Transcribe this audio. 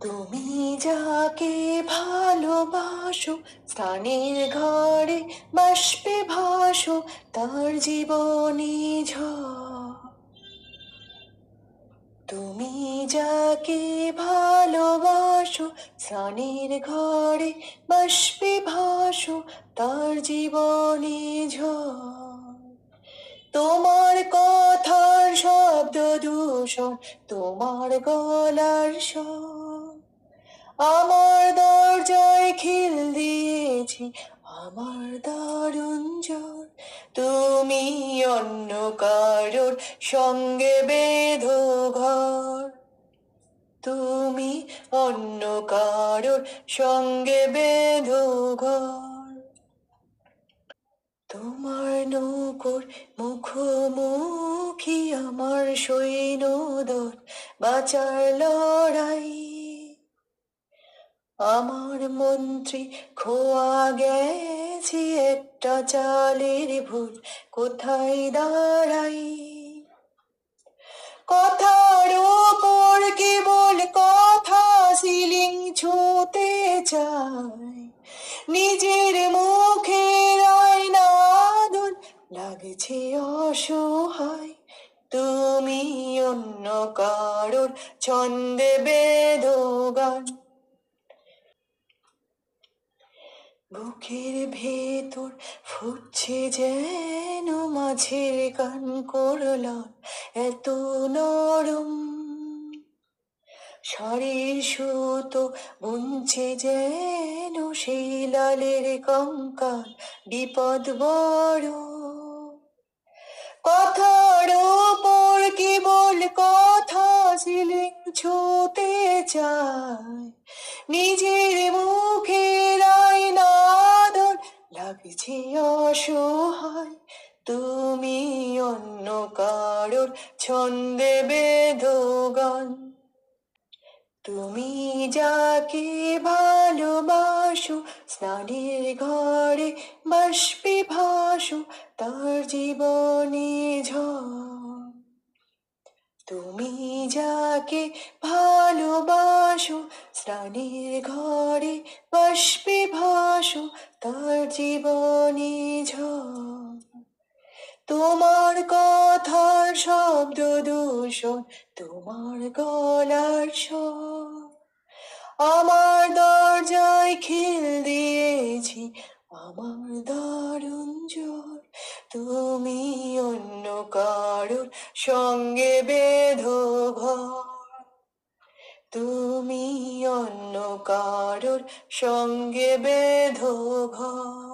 তুমি যাকে ভালোবাসো, স্নানের ঘরে বাষ্পে ভাসো, তার জীবনে ঝড়। তুমি যাকে ভালোবাসো, স্নানের ঘরে বাষ্পে ভাসো, তার জীবনে ঝড়। তোমার কথার শব্দ দূষণ, তোমার গলার স্বর, আমার দরজায় খিল দিয়েছি, আমার দারুণ জ্বর। তুমি অন্য কারোর সঙ্গে বেঁধো ঘর, তুমি অন্য কারোর সঙ্গে বেঁধো ঘর। তোমার নৌকোর মুখোমুখি আমার সৈন্যদল, বাঁচার লড়াই। আমার মন্ত্রী খোয়া গেছি একটা চালের ভুল, কোথায় দাঁড়াই। কথার ওপর কেবল কথা সিলিং ছুঁতে চায়, নিজের মুখের আয়না আদর লাগছে অসহায়। তুমি অন্য কারোর ছন্দে বেঁধো গান, বুকের ভেতর ফুটছে যেন মাছের কান করলাম, এত নরম শাড়ির সুতো বুনছে যেন সেই লালের কঙ্কাল, বিপদ বড়। কথার ওপর কেবল কথা সিলিং ছুঁতে চায়, নিজের মুখের আয়না আদর লাগছে অসহায়। তুমি অন্য কারোর ছন্দে বেঁধো গান, তুমি যাকে ভালোবাসো, স্নানের ঘরে বাষ্পে ভাসো, তার জীবনে ঝড়। তুমি যাকে ভালোবাসো, স্নানের ঘরে বাষ্পে ভাসো, তার জীবনে ঝড়। তোমার কথার শব্দ দূষণ, তোমার গলার স্বর, আমার দরজায় খিল দিয়েছি, আমার দারুণ জ্বর। তুমি অন্য কারোর সঙ্গে বেঁধো ঘর, তুমি অন্য কারোর সঙ্গে বেঁধো ঘর।